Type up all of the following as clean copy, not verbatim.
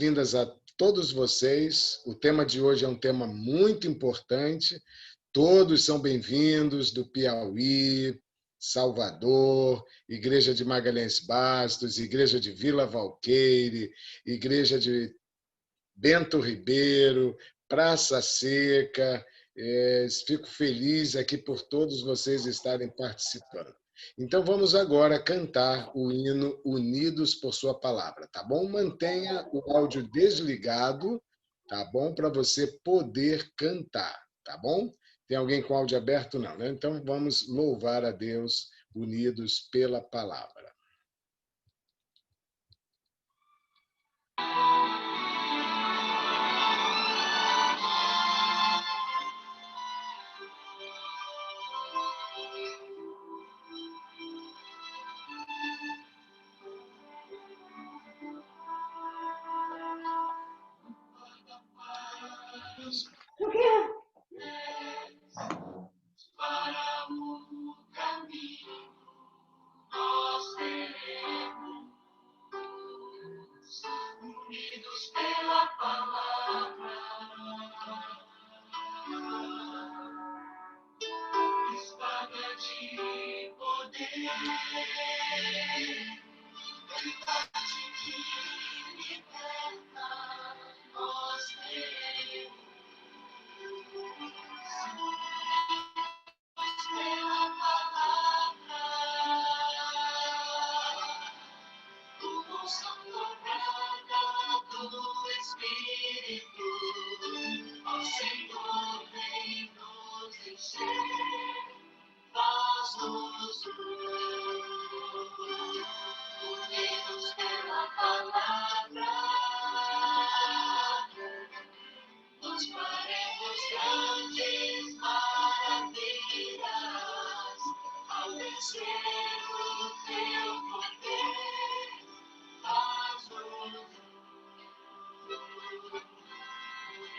boas-vindas a todos vocês. O tema de hoje é um tema muito importante. Todos são bem-vindos do Piauí, Salvador, Igreja de Magalhães Bastos, Igreja de Vila Valqueire, Igreja de Bento Ribeiro, Praça Seca. Fico feliz aqui por todos vocês estarem participando. Então vamos agora cantar o hino Unidos por Sua Palavra, tá bom? Mantenha o áudio desligado, tá bom? Para você poder cantar, tá bom? Tem alguém com áudio aberto? Não, né? Então vamos louvar a Deus unidos pela palavra. Para o caminho nós teremos, unidos pela palavra, espada de poder, verdade que liberta, nós teremos. Pela palavra, o Santo do Espírito, ó Senhor, vem nos encher, faz-nos unidos pela palavra, nos faremos grandes maravilhas ao vencer o teu poder. Faz-nos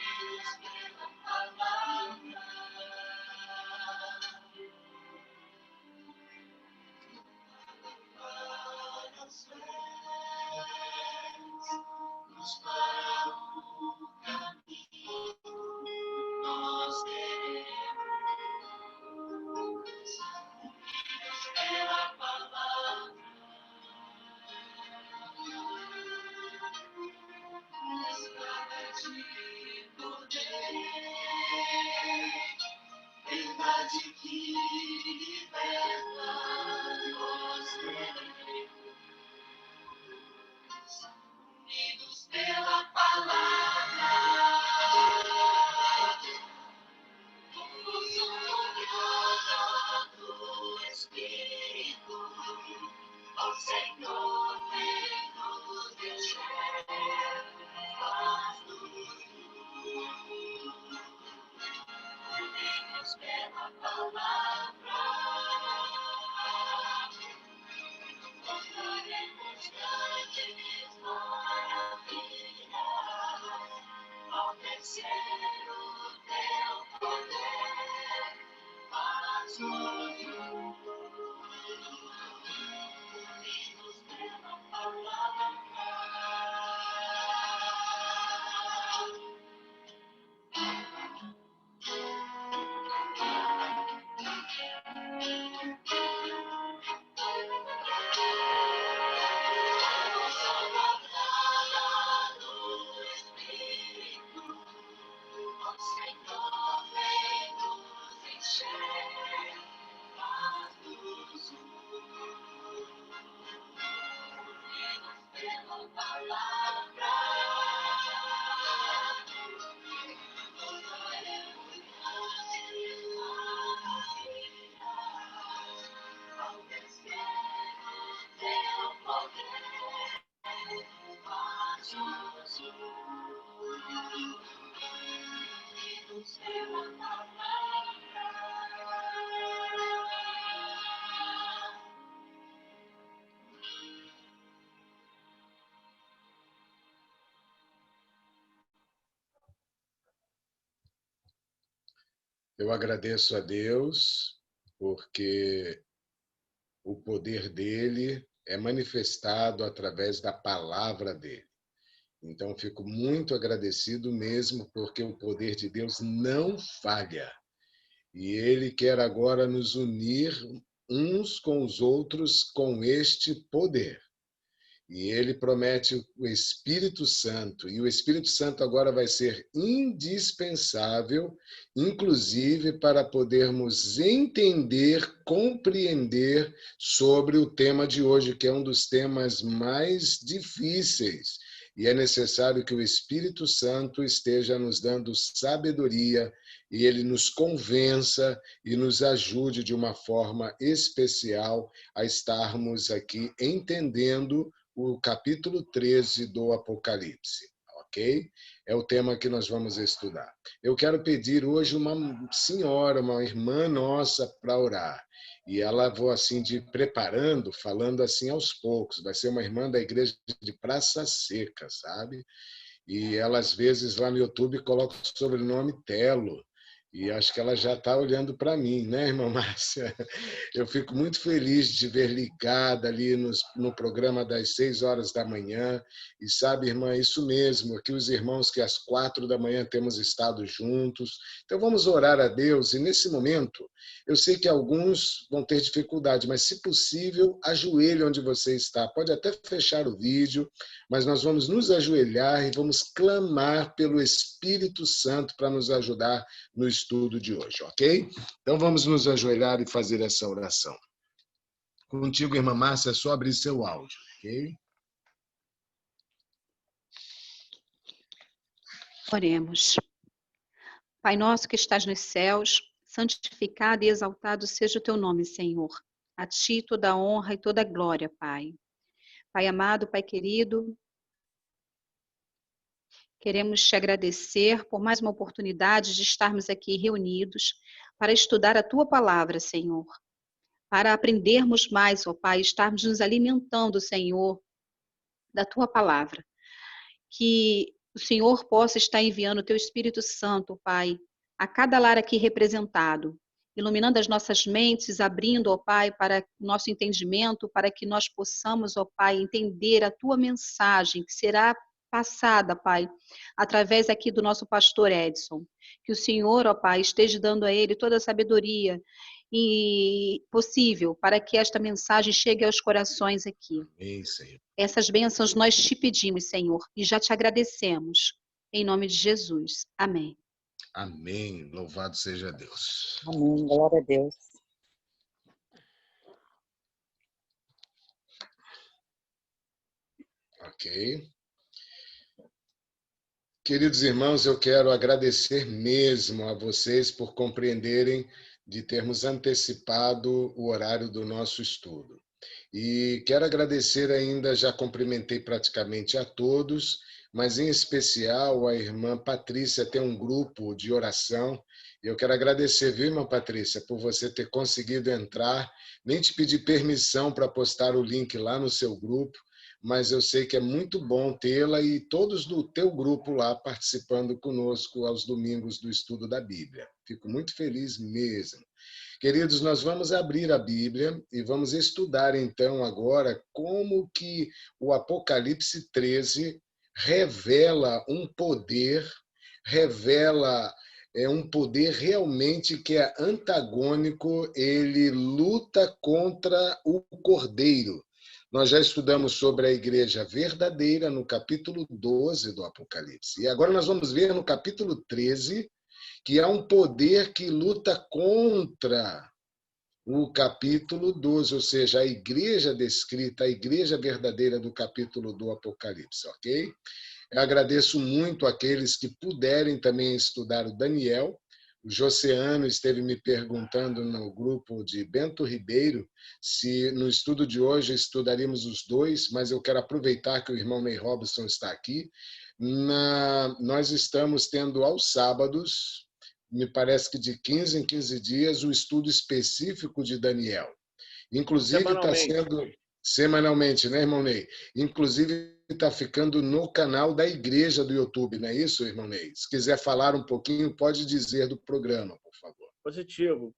unidos pela palavra. Para os céus, nos para o caminho nós queremos, unidos pela palavra, espada de poder, verdade que liberta, nós queremos, unidos pela palavra. Do Espírito, ó Senhor, vem nos encher, faz-nos unidos pela palavra, nós faremos grandes maravilhas ao vencer o teu poder. Faz-nos unidos pela palavra. Do Espírito, ó Senhor, vem nos encher, faz-nos unidos pela palavra, nós faremos grandes maravilhas ao vencer o teu poder. Faz-nos unidos pela palavra. Eu agradeço a Deus porque o poder dele é manifestado através da palavra dele. Então, fico muito agradecido mesmo, porque o poder de Deus não falha. E Ele quer agora nos unir uns com os outros com este poder. E Ele promete o Espírito Santo. E o Espírito Santo agora vai ser indispensável, inclusive para podermos entender, compreender sobre o tema de hoje, que é um dos temas mais difíceis. E é necessário que o Espírito Santo esteja nos dando sabedoria e ele nos convença e nos ajude de uma forma especial a estarmos aqui entendendo o capítulo 13 do Apocalipse, ok? É o tema que nós vamos estudar. Eu quero pedir hoje uma senhora, uma irmã nossa para orar. E ela vou assim de preparando, falando assim aos poucos. Vai ser uma irmã da igreja de Praça Seca, sabe? E ela às vezes lá no YouTube coloca o sobrenome Telo. E acho que ela já está olhando para mim, né, irmã Márcia? Eu fico muito feliz de ver ligada ali no programa das 6 horas da manhã. E sabe, irmã, isso mesmo, aqui os irmãos que às 4 da manhã temos estado juntos. Então vamos orar a Deus. E nesse momento, eu sei que alguns vão ter dificuldade, mas se possível, ajoelhe onde você está. Pode até fechar o vídeo, mas nós vamos nos ajoelhar e vamos clamar pelo Espírito Santo para nos ajudar no estudo de hoje, ok? Então vamos nos ajoelhar e fazer essa oração. Contigo, irmã Márcia, é só abrir seu áudio, ok? Oremos. Pai nosso que estás nos céus, santificado e exaltado seja o teu nome, Senhor. A ti toda a honra e toda a glória, Pai. Pai amado, Pai querido, queremos te agradecer por mais uma oportunidade de estarmos aqui reunidos para estudar a tua palavra, Senhor. Para aprendermos mais, ó Pai, estarmos nos alimentando, Senhor, da tua palavra. Que o Senhor possa estar enviando o teu Espírito Santo, Pai, a cada lar aqui representado, iluminando as nossas mentes, abrindo, ó Pai, para nosso entendimento, para que nós possamos, ó Pai, entender a tua mensagem que será passada, Pai, através aqui do nosso pastor Edson. Que o Senhor, ó Pai, esteja dando a ele toda a sabedoria e possível para que esta mensagem chegue aos corações aqui. Amém, Senhor. Essas bênçãos nós te pedimos, Senhor, e já te agradecemos. Em nome de Jesus. Amém. Amém. Louvado seja Deus. Amém, glória a Deus. Ok. Queridos irmãos, eu quero agradecer mesmo a vocês por compreenderem de termos antecipado o horário do nosso estudo. E quero agradecer ainda, já cumprimentei praticamente a todos, mas em especial a irmã Patrícia tem um grupo de oração. Eu quero agradecer, viu, irmã Patrícia, por você ter conseguido entrar. Nem te pedi permissão para postar o link lá no seu grupo, mas eu sei que é muito bom tê-la e todos do teu grupo lá participando conosco aos domingos do estudo da Bíblia. Fico muito feliz mesmo. Queridos, nós vamos abrir a Bíblia e vamos estudar então agora como que o Apocalipse 13 revela um poder, revela um poder realmente que é antagônico, ele luta contra o Cordeiro. Nós já estudamos sobre a igreja verdadeira no capítulo 12 do Apocalipse. E agora nós vamos ver no capítulo 13 que há um poder que luta contra o capítulo 12, ou seja, a igreja descrita, a igreja verdadeira do capítulo do Apocalipse, ok? Eu agradeço muito àqueles que puderem também estudar o Daniel. O Joseano esteve me perguntando no grupo de Bento Ribeiro se no estudo de hoje estudaríamos os dois, mas eu quero aproveitar que o irmão Ney Robson está aqui. Nós estamos tendo aos sábados, me parece que de 15 em 15 dias, o estudo específico de Daniel. Inclusive está sendo semanalmente, né, irmão Ney? Inclusive está ficando no canal da igreja do YouTube, não é isso, irmão Ney? Se quiser falar um pouquinho, pode dizer do programa, por favor. Positivo.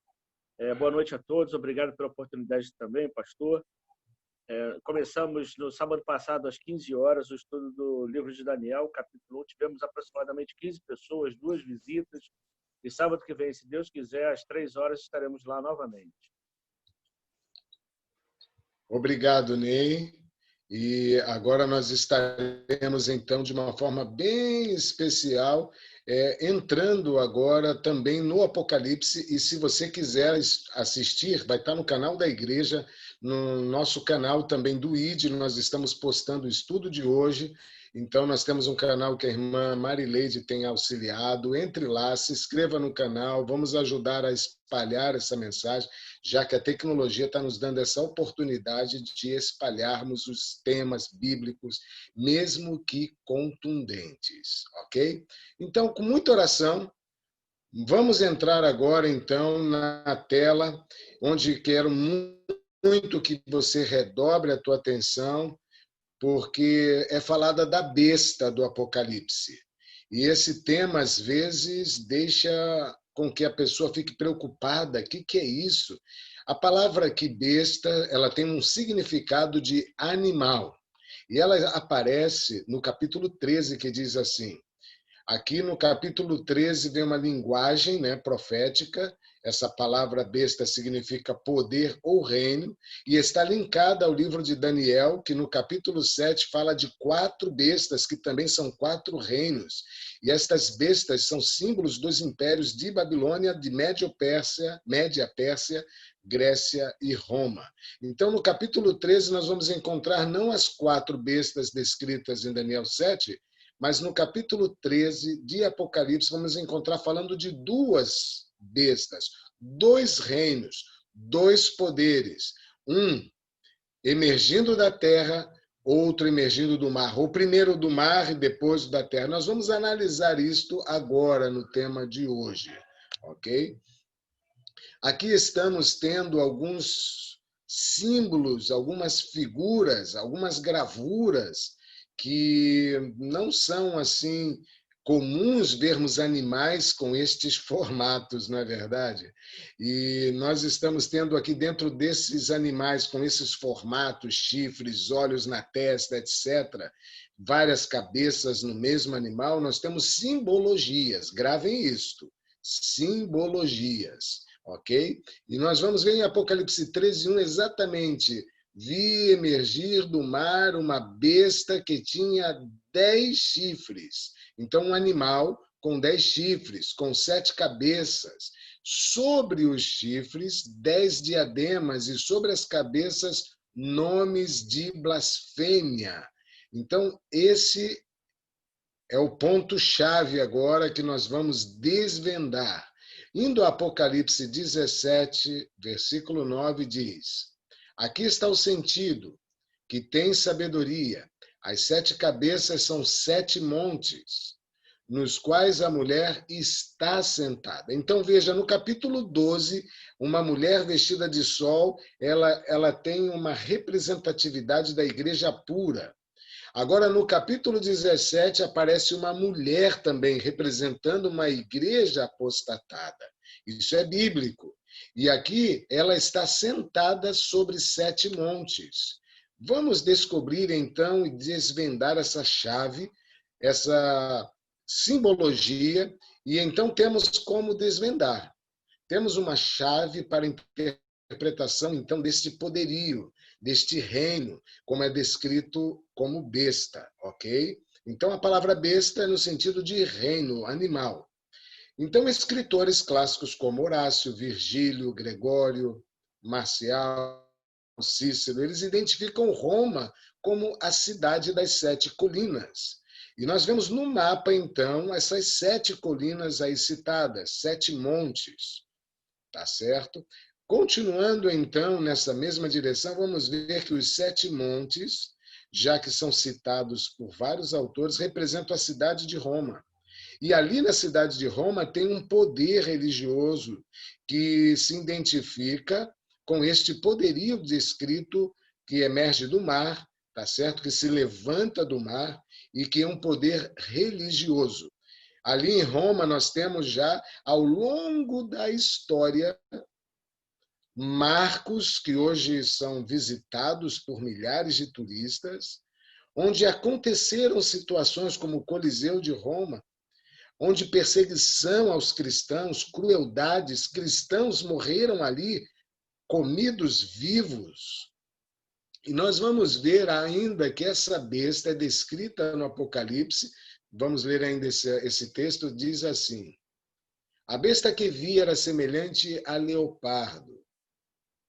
Boa noite a todos. Obrigado pela oportunidade também, pastor. Começamos no sábado passado, às 15 horas, o estudo do livro de Daniel, capítulo 1. Tivemos aproximadamente 15 pessoas, 2 visitas. E sábado que vem, se Deus quiser, às 3 horas, estaremos lá novamente. Obrigado, Ney. E agora nós estaremos, então, de uma forma bem especial, entrando agora também no Apocalipse. E se você quiser assistir, vai estar no canal da igreja, no nosso canal também do ID, nós estamos postando o estudo de hoje. Então, nós temos um canal que a irmã Marileide tem auxiliado. Entre lá, se inscreva no canal, vamos ajudar a espalhar essa mensagem, já que a tecnologia está nos dando essa oportunidade de espalharmos os temas bíblicos, mesmo que contundentes, ok? Então, com muita oração, vamos entrar agora, então, na tela, onde quero muito que você redobre a tua atenção, porque é falada da besta do Apocalipse. E esse tema, às vezes, deixa com que a pessoa fique preocupada. O que é isso? A palavra aqui, besta, ela tem um significado de animal. E ela aparece no capítulo 13, que diz assim. Aqui no capítulo 13 vem uma linguagem, né, profética. Essa palavra besta significa poder ou reino, e está linkada ao livro de Daniel, que no capítulo 7 fala de 4 bestas, que também são 4 reinos. E estas bestas são símbolos dos impérios de Babilônia, de Média Pérsia, Grécia e Roma. Então, no capítulo 13, nós vamos encontrar não as 4 bestas descritas em Daniel 7, mas no capítulo 13 de Apocalipse, vamos encontrar falando de 2 bestas, 2 reinos, 2 poderes. Um emergindo da terra, outro emergindo do mar. O primeiro do mar e depois da terra. Nós vamos analisar isto agora no tema de hoje, ok? Aqui estamos tendo alguns símbolos, algumas figuras, algumas gravuras que não são assim comuns vermos animais com estes formatos, não é verdade? E nós estamos tendo aqui dentro desses animais com esses formatos, chifres, olhos na testa, etc., várias cabeças no mesmo animal, nós temos simbologias, gravem isto, simbologias, ok? E nós vamos ver em Apocalipse 13:1 exatamente: vi emergir do mar uma besta que tinha 10 chifres. Então, um animal com 10 chifres, com 7 cabeças. Sobre os chifres, 10 diademas, e sobre as cabeças, nomes de blasfêmia. Então, esse é o ponto-chave agora que nós vamos desvendar. Indo a Apocalipse 17, versículo 9, diz: aqui está o sentido, que tem sabedoria. As 7 cabeças são 7 montes, nos quais a mulher está sentada. Então, veja, no capítulo 12, uma mulher vestida de sol, ela tem uma representatividade da igreja pura. Agora, no capítulo 17, aparece uma mulher também, representando uma igreja apostatada. Isso é bíblico. E aqui ela está sentada sobre 7 montes. Vamos descobrir, então, e desvendar essa chave, essa simbologia, e então temos como desvendar. Temos uma chave para interpretação, então, deste poderio, deste reino, como é descrito como besta, ok? Então, a palavra besta é no sentido de reino, animal. Então, escritores clássicos como Horácio, Virgílio, Gregório, Marcial, Cícero, eles identificam Roma como a cidade das 7 colinas. E nós vemos no mapa, então, essas 7 colinas aí citadas, 7 montes, tá certo? Continuando, então, nessa mesma direção, vamos ver que os 7 montes, já que são citados por vários autores, representam a cidade de Roma. E ali na cidade de Roma tem um poder religioso que se identifica com este poderio descrito que emerge do mar, tá certo? Que se levanta do mar e que é um poder religioso. Ali em Roma nós temos já, ao longo da história, marcos que hoje são visitados por milhares de turistas, onde aconteceram situações como o Coliseu de Roma, onde perseguição aos cristãos, crueldades, cristãos morreram ali, comidos vivos. E nós vamos ver ainda que essa besta é descrita no Apocalipse, vamos ler ainda esse texto, diz assim: a besta que vi era semelhante a leopardo,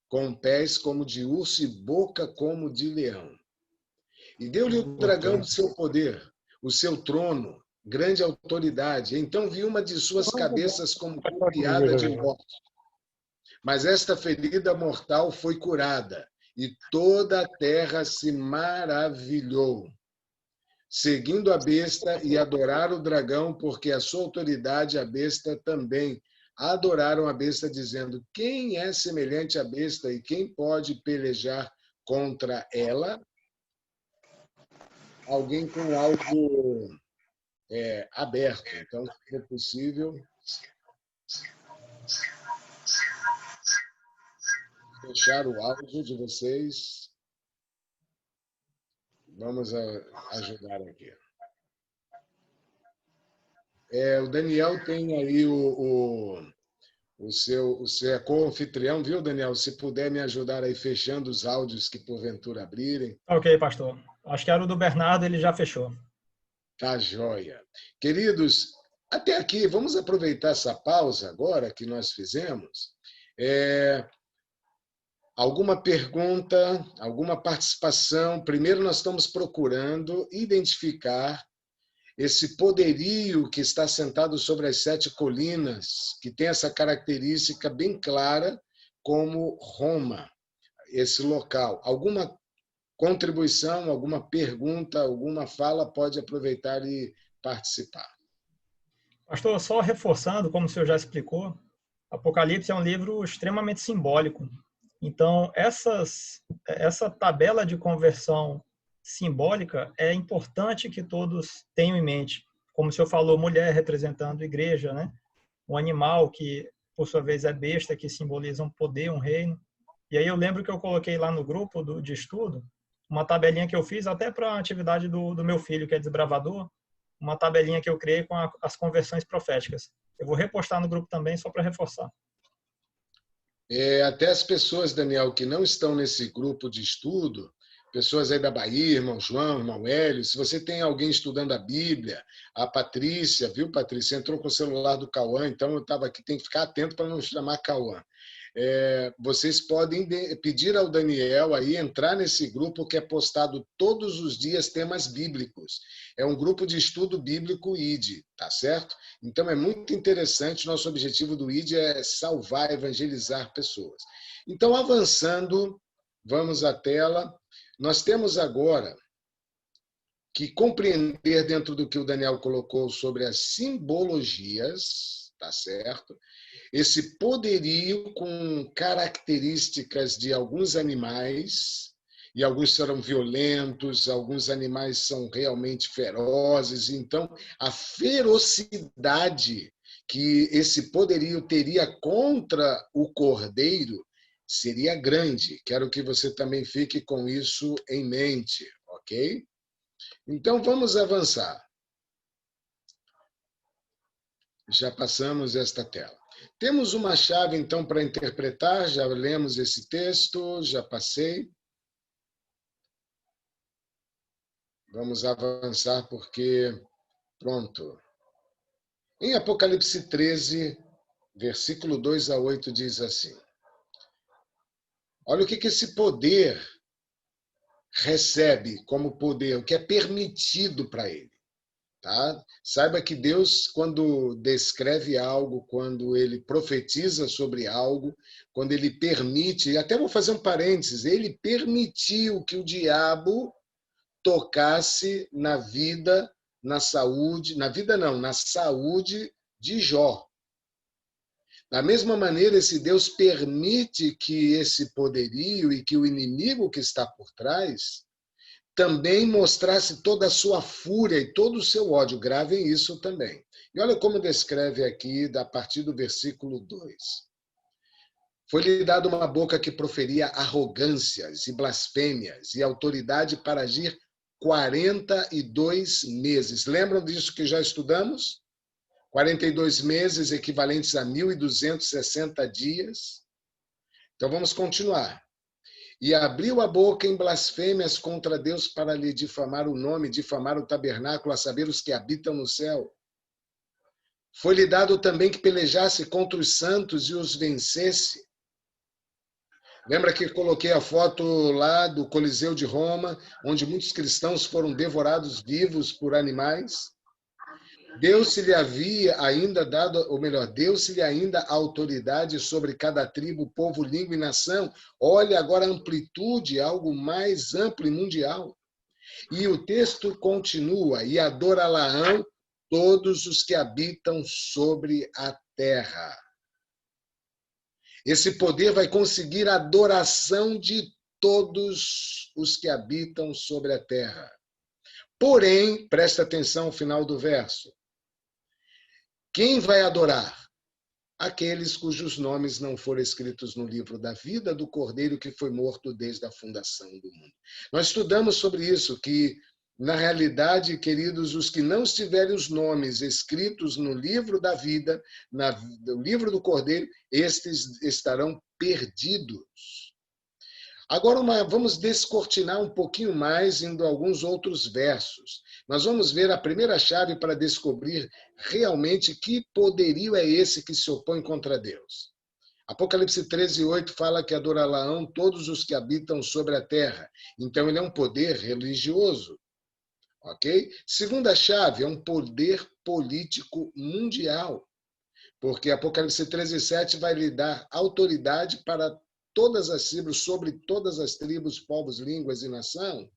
com pés como de urso e boca como de leão. E deu-lhe o dragão o seu poder, o seu trono, grande autoridade. Então vi uma de suas cabeças como golpeada de morte. Mas esta ferida mortal foi curada, e toda a terra se maravilhou, seguindo a besta e adoraram o dragão, porque a sua autoridade, a besta também. Adoraram a besta, dizendo: quem é semelhante à besta e quem pode pelejar contra ela? Alguém com algo aberto. Então, se é possível, fechar o áudio de vocês. Vamos ajudar aqui. O Daniel tem aí o seu co-anfitrião, viu, Daniel? Se puder me ajudar aí fechando os áudios que porventura abrirem. Ok, pastor. Acho que era o do Bernardo, ele já fechou. Tá joia. Queridos, até aqui, vamos aproveitar essa pausa agora que nós fizemos. Alguma pergunta, alguma participação? Primeiro, nós estamos procurando identificar esse poderio que está sentado sobre as 7 colinas, que tem essa característica bem clara como Roma, esse local. Alguma contribuição, alguma pergunta, alguma fala, pode aproveitar e participar. Pastor, só reforçando, como o senhor já explicou, Apocalipse é um livro extremamente simbólico. Então, essa tabela de conversão simbólica é importante que todos tenham em mente. Como o senhor falou, mulher representando a igreja, né? Um animal que, por sua vez, é besta, que simboliza um poder, um reino. E aí eu lembro que eu coloquei lá no grupo de estudo uma tabelinha que eu fiz até para a atividade do meu filho, que é desbravador, uma tabelinha que eu criei com as conversões proféticas. Eu vou repostar no grupo também, só para reforçar. Até as pessoas, Daniel, que não estão nesse grupo de estudo, pessoas aí da Bahia, irmão João, irmão Hélio, se você tem alguém estudando a Bíblia, a Patrícia, viu, Patrícia? Entrou com o celular do Cauã, então eu estava aqui, tem que ficar atento para não chamar Cauã. Vocês podem pedir ao Daniel aí entrar nesse grupo que é postado todos os dias temas bíblicos. É um grupo de estudo bíblico ID, tá certo? Então é muito interessante, nosso objetivo do ID é salvar, evangelizar pessoas. Então, avançando, vamos à tela. Nós temos agora que compreender dentro do que o Daniel colocou sobre as simbologias, tá certo? Esse poderio com características de alguns animais, e alguns serão violentos, alguns animais são realmente ferozes. Então, a ferocidade que esse poderio teria contra o cordeiro seria grande. Quero que você também fique com isso em mente, ok? Então, vamos avançar. Já passamos esta tela. Temos uma chave, então, para interpretar. Já lemos esse texto, já passei. Vamos avançar porque, pronto. Em Apocalipse 13, versículo 2 a 8, diz assim: olha o que esse poder recebe como poder, o que é permitido para ele. Tá? Saiba que Deus, quando descreve algo, quando ele profetiza sobre algo, quando ele permite, e até vou fazer um parênteses, ele permitiu que o diabo tocasse na vida, na saúde, na vida não, na saúde de Jó. Da mesma maneira, esse Deus permite que esse poderio e que o inimigo que está por trás também mostrasse toda a sua fúria e todo o seu ódio. Gravem isso também. E olha como descreve aqui, a partir do versículo 2. Foi-lhe dada uma boca que proferia arrogâncias e blasfêmias e autoridade para agir 42 meses. Lembram disso que já estudamos? 42 meses equivalentes a 1.260 dias. Então vamos continuar. E abriu a boca em blasfêmias contra Deus para lhe difamar o nome, difamar o tabernáculo, a saber, os que habitam no céu. Foi-lhe dado também que pelejasse contra os santos e os vencesse. Lembra que coloquei a foto lá do Coliseu de Roma, onde muitos cristãos foram devorados vivos por animais? Deus se lhe havia ainda dado, ou melhor, Deus-se-lhe ainda autoridade sobre cada tribo, povo, língua e nação. Olha agora a amplitude, algo mais amplo e mundial. E o texto continua, e adorá-la-ão todos os que habitam sobre a terra. Esse poder vai conseguir a adoração de todos os que habitam sobre a terra. Porém, presta atenção ao final do verso. Quem vai adorar? Aqueles cujos nomes não foram escritos no livro da vida do Cordeiro que foi morto desde a fundação do mundo. Nós estudamos sobre isso, que, na realidade, queridos, os que não tiverem os nomes escritos no livro da vida, no livro do Cordeiro, estes estarão perdidos. Agora, vamos descortinar um pouquinho mais, indo a alguns outros versos. Nós vamos ver a primeira chave para descobrir realmente que poderio é esse que se opõe contra Deus. Apocalipse 13:8 fala que adorá-la-ão todos os que habitam sobre a terra. Então, ele é um poder religioso. Ok? Segunda chave é um poder político mundial. Porque Apocalipse 13:7 vai lhe dar autoridade para todas as tribos, sobre todas as tribos, povos, línguas e nação.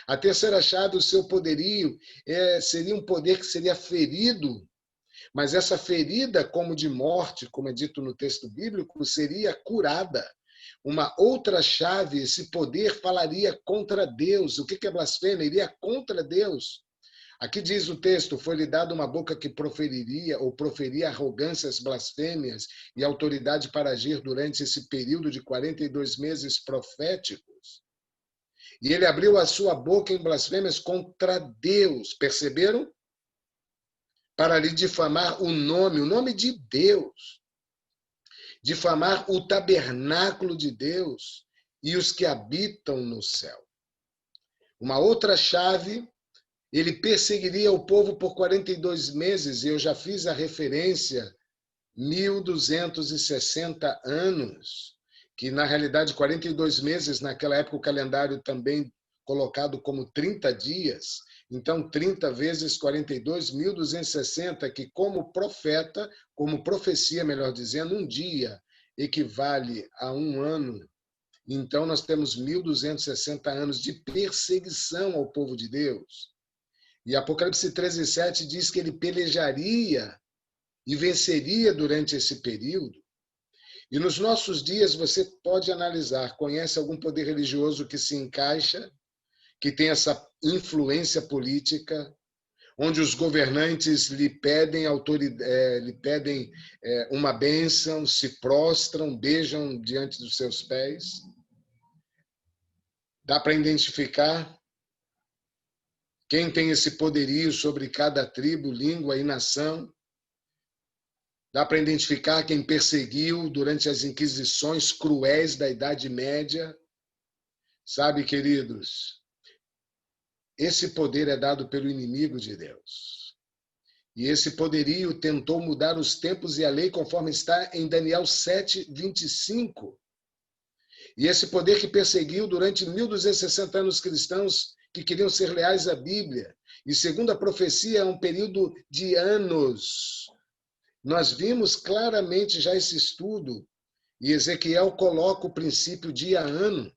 A terceira chave, o seu poderio, seria um poder que seria ferido, mas essa ferida, como de morte, como é dito no texto bíblico, seria curada. Uma outra chave, esse poder falaria contra Deus. O que é blasfêmia? Iria contra Deus. Aqui diz o texto, foi-lhe dada uma boca que proferiria ou proferia arrogâncias, blasfêmias e autoridade para agir durante esse período de 42 meses proféticos. E ele abriu a sua boca em blasfêmias contra Deus, perceberam? Para lhe difamar o nome de Deus. Difamar o tabernáculo de Deus e os que habitam no céu. Uma outra chave, ele perseguiria o povo por 42 meses, e eu já fiz a referência, 1.260 anos, que na realidade 42 meses, naquela época o calendário também colocado como 30 dias, então 30 vezes 42, 1.260, que como profeta, como profecia, melhor dizendo, um dia equivale a um ano. Então nós temos 1.260 anos de perseguição ao povo de Deus. E Apocalipse 13:7 diz que ele pelejaria e venceria durante esse período. E nos nossos dias você pode analisar, conhece algum poder religioso que se encaixa, que tem essa influência política, onde os governantes lhe pedem uma bênção, se prostram, beijam diante dos seus pés? Dá para identificar quem tem esse poderio sobre cada tribo, língua e nação? Dá para identificar quem perseguiu durante as inquisições cruéis da Idade Média? Sabe, queridos, esse poder é dado pelo inimigo de Deus. E esse poderio tentou mudar os tempos e a lei, conforme está em Daniel 7:25. E esse poder que perseguiu durante 1.260 anos cristãos que queriam ser leais à Bíblia. E segundo a profecia, é um período de anos. Nós vimos claramente já esse estudo, e Ezequiel coloca o princípio dia a ano.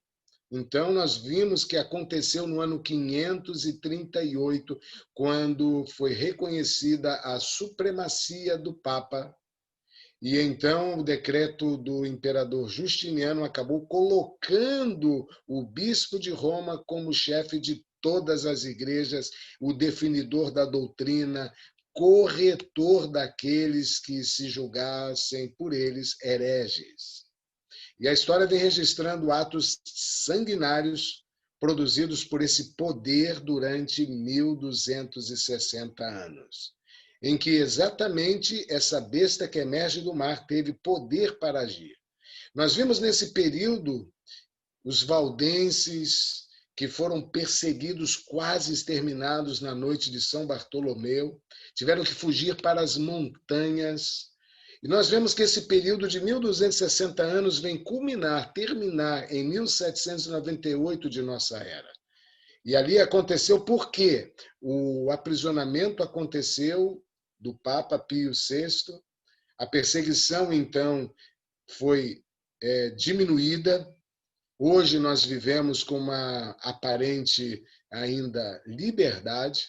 Então, nós vimos que aconteceu no ano 538, quando foi reconhecida a supremacia do Papa. E então o decreto do imperador Justiniano acabou colocando o bispo de Roma como chefe de todas as igrejas, o definidor da doutrina, corretor daqueles que se julgassem por eles hereges. E a história vem registrando atos sanguinários produzidos por esse poder durante 1260 anos, em que exatamente essa besta que emerge do mar teve poder para agir. Nós vimos nesse período os valdenses que foram perseguidos, quase exterminados na noite de São Bartolomeu, tiveram que fugir para as montanhas. E nós vemos que esse período de 1260 anos vem terminar em 1798 de nossa era. E ali aconteceu por quê? O aprisionamento aconteceu do Papa Pio VI, a perseguição, então, foi diminuída. Hoje nós vivemos com uma aparente ainda liberdade.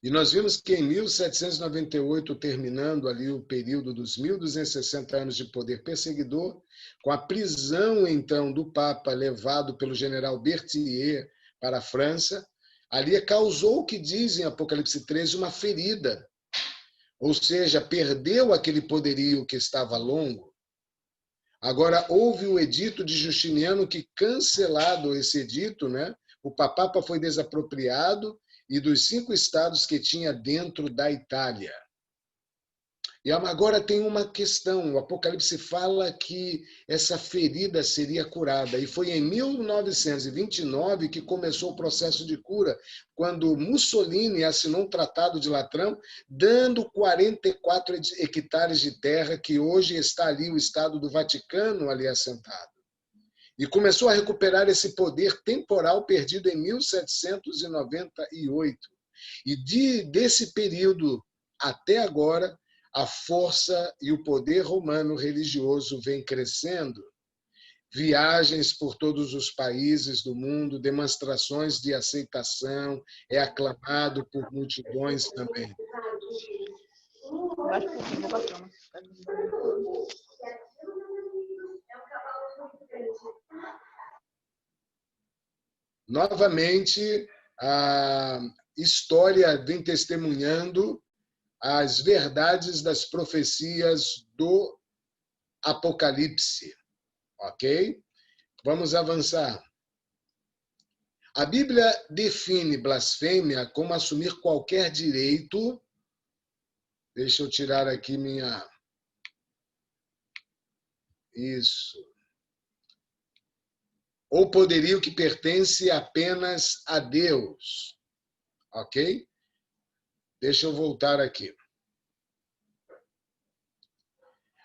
E nós vimos que em 1798, terminando ali o período dos 1260 anos de poder perseguidor, com a prisão, então, do Papa levado pelo general Berthier para a França, ali causou o que diz em Apocalipse 13 uma ferida. Ou seja, perdeu aquele poderio que estava longo. Agora, houve o edito de Justiniano que, cancelado esse edito, né, o Papa foi desapropriado e dos 5 estados que tinha dentro da Itália. E agora tem uma questão, o Apocalipse fala que essa ferida seria curada, e foi em 1929 que começou o processo de cura, quando Mussolini assinou um tratado de Latrão, dando 44 hectares de terra, que hoje está ali o Estado do Vaticano ali assentado. E começou a recuperar esse poder temporal perdido em 1798. E desse período até agora, a força e o poder romano religioso vem crescendo. Viagens por todos os países do mundo, demonstrações de aceitação, é aclamado por multidões também. Novamente, a história vem testemunhando as verdades das profecias do Apocalipse. Ok? Vamos avançar. A Bíblia define blasfêmia como assumir qualquer direito. Deixa eu tirar aqui minha... Isso. Ou poderio que pertence apenas a Deus. Ok? Deixa eu voltar aqui.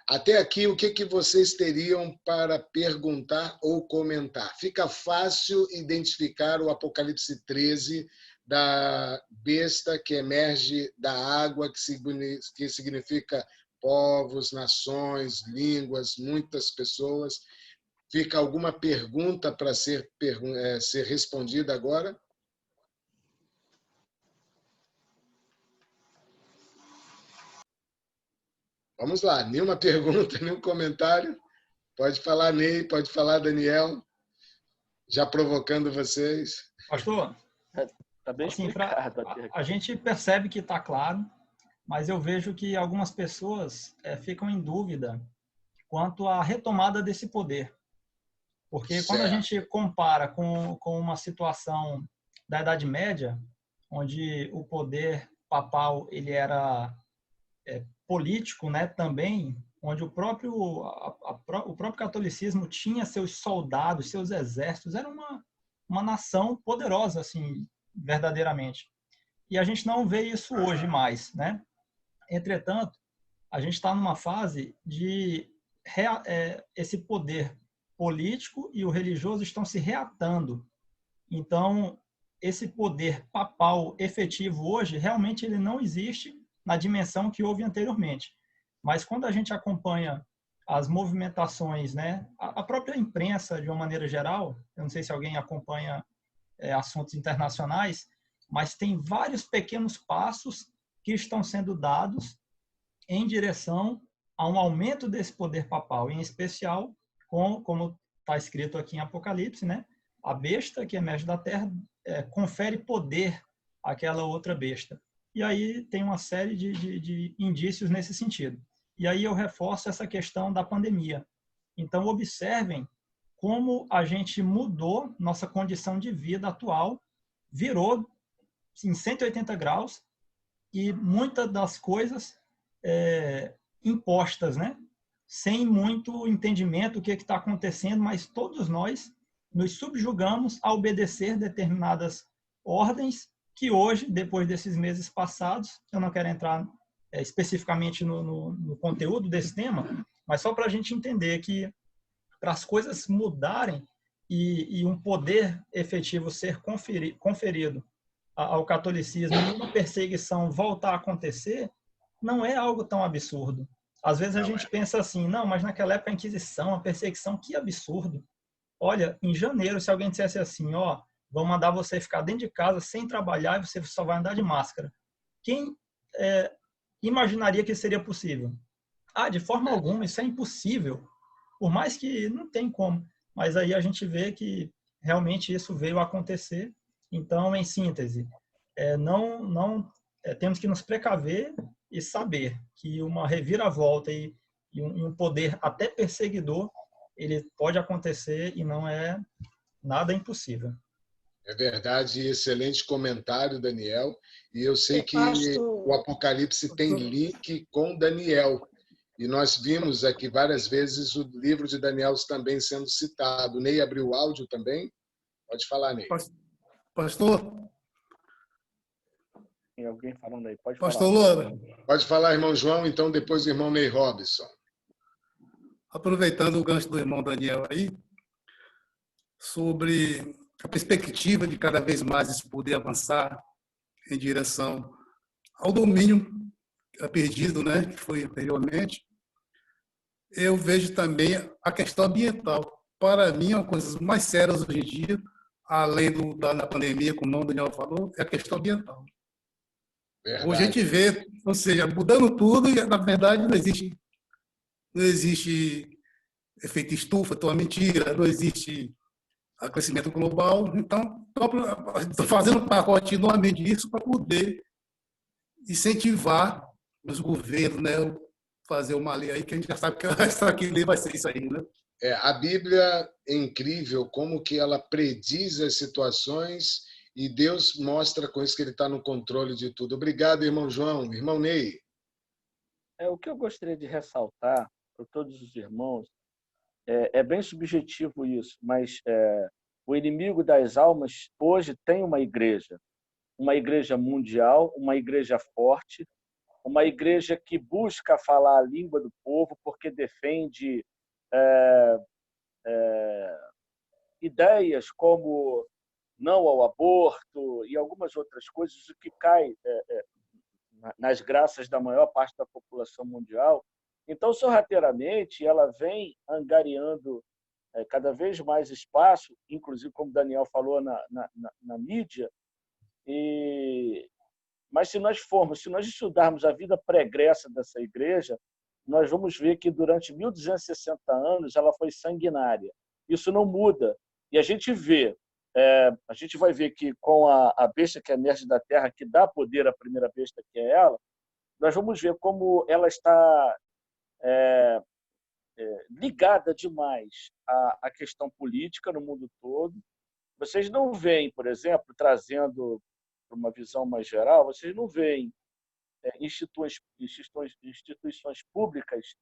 Até aqui, o que vocês teriam para perguntar ou comentar? Fica fácil identificar o Apocalipse 13 da besta que emerge da água, que significa povos, nações, línguas, muitas pessoas. Fica alguma pergunta para ser respondida agora? Vamos lá, nenhuma pergunta, nenhum comentário? Pode falar, Ney, pode falar, Daniel, já provocando vocês. Pastor, Está bem assim, explicado. a gente percebe que está claro, mas eu vejo que algumas pessoas ficam em dúvida quanto à retomada desse poder. Porque quando a gente compara com uma situação da Idade Média, onde o poder papal ele era político, né, também, onde o próprio catolicismo tinha seus soldados, seus exércitos, era uma nação poderosa, assim, verdadeiramente. E a gente não vê isso hoje mais, né? Entretanto, a gente está numa fase de esse poder político e o religioso estão se reatando. Então, esse poder papal efetivo hoje, realmente ele não existe na dimensão que houve anteriormente. Mas quando a gente acompanha as movimentações, né, a própria imprensa, de uma maneira geral, eu não sei se alguém acompanha assuntos internacionais, mas tem vários pequenos passos que estão sendo dados em direção a um aumento desse poder papal, em especial, como está escrito aqui em Apocalipse, né, a besta que emerge da terra confere poder àquela outra besta. E aí tem uma série de indícios nesse sentido. E aí eu reforço essa questão da pandemia. Então, observem como a gente mudou nossa condição de vida atual, virou em 180 graus, e muitas das coisas impostas, né? Sem muito entendimento do que está acontecendo, mas todos nós nos subjugamos a obedecer determinadas ordens que hoje, depois desses meses passados, eu não quero entrar especificamente no conteúdo desse tema, mas só para a gente entender que para as coisas mudarem e um poder efetivo ser conferido ao catolicismo e uma perseguição voltar a acontecer, não é algo tão absurdo. Às vezes a gente pensa assim, não, mas naquela época a Inquisição, a perseguição, que absurdo. Olha, em janeiro, se alguém dissesse assim, ó, vão mandar você ficar dentro de casa sem trabalhar e você só vai andar de máscara. Quem imaginaria que isso seria possível? De forma alguma, isso é impossível. Por mais que não tem como. Mas aí a gente vê que realmente isso veio a acontecer. Então, em síntese, temos que nos precaver e saber que uma reviravolta e um poder até perseguidor, ele pode acontecer e não é nada impossível. É verdade, excelente comentário, Daniel. E eu sei que o Apocalipse tem link com Daniel. E nós vimos aqui várias vezes o livro de Daniel também sendo citado. O Ney abriu o áudio também. Pode falar, Ney. Pastor? Tem alguém falando aí? Pode Pastor falar. Loura. Pode falar, irmão João, então depois o irmão Ney Robson. Aproveitando o gancho do irmão Daniel aí, sobre a perspectiva de cada vez mais esse poder avançar em direção ao domínio perdido, né, que foi anteriormente, eu vejo também a questão ambiental. Para mim, é uma das coisas mais sérias hoje em dia, além da pandemia, como o Daniel falou, é a questão ambiental. Verdade. Hoje a gente vê, ou seja, mudando tudo e, na verdade, não existe efeito estufa, então é mentira, não existe aquecimento global. Então, estou fazendo um pacote enorme disso para poder incentivar os governos, né, fazer uma lei aí que a gente já sabe que essa lei vai ser isso aí, né? A Bíblia é incrível como que ela prediz as situações e Deus mostra com isso que Ele está no controle de tudo. Obrigado, irmão João. Irmão Ney. O que eu gostaria de ressaltar para todos os irmãos, é bem subjetivo isso, mas o inimigo das almas hoje tem uma igreja mundial, uma igreja forte, uma igreja que busca falar a língua do povo porque defende ideias como não ao aborto e algumas outras coisas, o que cai nas graças da maior parte da população mundial. Então, sorrateiramente, ela vem angariando cada vez mais espaço, inclusive, como o Daniel falou, na mídia. Mas se nós estudarmos a vida pregressa dessa igreja, nós vamos ver que durante 1260 anos ela foi sanguinária. Isso não muda. E a gente vai ver que com a besta que emerge da terra, que dá poder à primeira besta, que é ela, nós vamos ver como ela está ligada demais à questão política no mundo todo. Vocês não veem, por exemplo, trazendo para uma visão mais geral, vocês não veem instituições públicas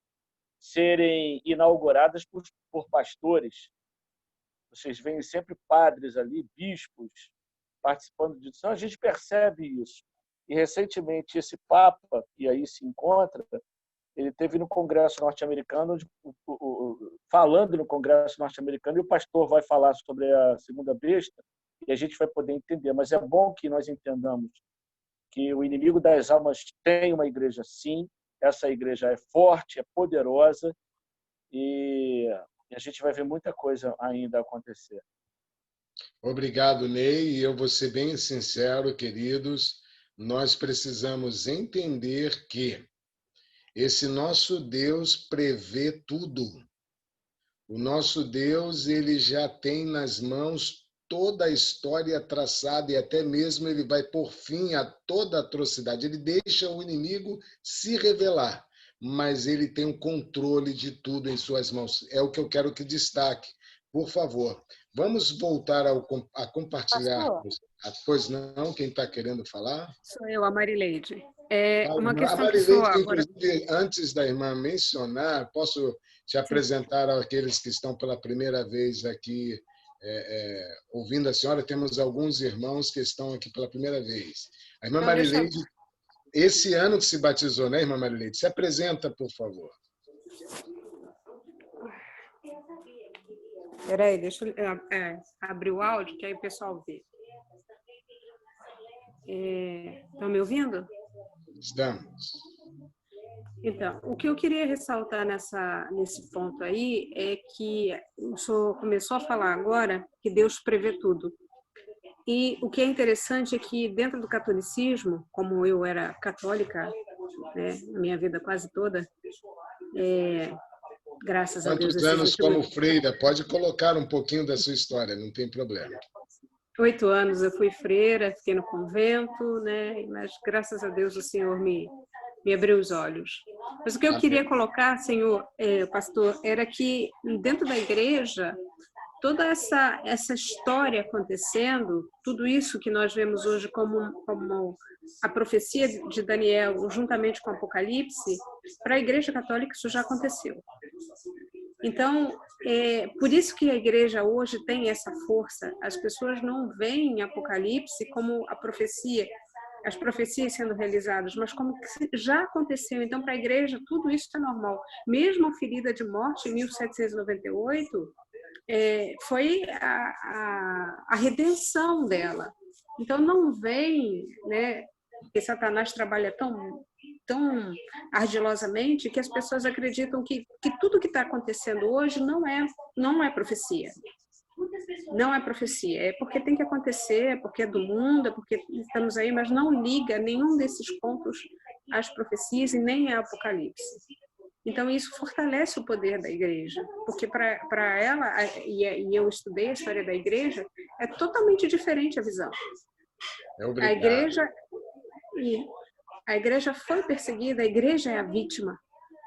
serem inauguradas por pastores. Vocês veem sempre padres ali, bispos, participando disso. Então, a gente percebe isso. E, recentemente, esse Papa, que aí se encontra, ele esteve no Congresso norte-americano, falando no Congresso norte-americano, e o pastor vai falar sobre a segunda besta, e a gente vai poder entender. Mas é bom que nós entendamos que o inimigo das almas tem uma igreja, sim, essa igreja é forte, é poderosa, e a gente vai ver muita coisa ainda acontecer. Obrigado, Ney. E eu vou ser bem sincero, queridos, nós precisamos entender que esse nosso Deus prevê tudo. O nosso Deus, ele já tem nas mãos toda a história traçada e até mesmo ele vai pôr fim a toda atrocidade. Ele deixa o inimigo se revelar. mas ele tem um controle de tudo em suas mãos. É o que eu quero que destaque. Por favor, vamos voltar a compartilhar. Pastor, Pois não, quem está querendo falar? sou eu, a Marileide. É A uma irmã questão que sou Marileide, agora. inclusive, antes da irmã mencionar, posso te apresentar àqueles que estão pela primeira vez aqui ouvindo a senhora. Temos alguns irmãos que estão aqui pela primeira vez. A irmã Então, deixa eu... Marileide, esse ano que se batizou, né, irmã Marileide? Se apresenta, por favor. Peraí, deixa eu abrir o áudio, que aí o pessoal vê. Estão me ouvindo? Estamos. Então, o que eu queria ressaltar nesse ponto aí é que o senhor começou a falar agora que Deus prevê tudo. E o que é interessante é que dentro do catolicismo, como eu era católica, né, a minha vida quase toda, graças a Deus... Quantos anos como freira? Pode colocar um pouquinho da sua história, não tem problema. 8 anos eu fui freira, fiquei no convento, né? Mas graças a Deus o Senhor me abriu os olhos. Mas o que eu queria colocar, senhor pastor, era que dentro da igreja, toda essa história acontecendo, tudo isso que nós vemos hoje como a profecia de Daniel, juntamente com o Apocalipse, para a Igreja Católica isso já aconteceu. Então, por isso que a igreja hoje tem essa força. As pessoas não veem Apocalipse como a profecia, as profecias sendo realizadas, mas como que já aconteceu. Então, para a igreja, tudo isso é normal. Mesmo a ferida de morte, em 1798, foi a redenção dela. Então, não vem, né, porque Satanás trabalha tão ardilosamente que as pessoas acreditam que tudo que está acontecendo hoje não é profecia. Não é profecia, é porque tem que acontecer, é porque é do mundo, é porque estamos aí, mas não liga nenhum desses pontos às profecias e nem ao Apocalipse. Então, isso fortalece o poder da igreja, porque para ela, e eu estudei a história da igreja, é totalmente diferente a visão. A igreja foi perseguida, a igreja é a vítima,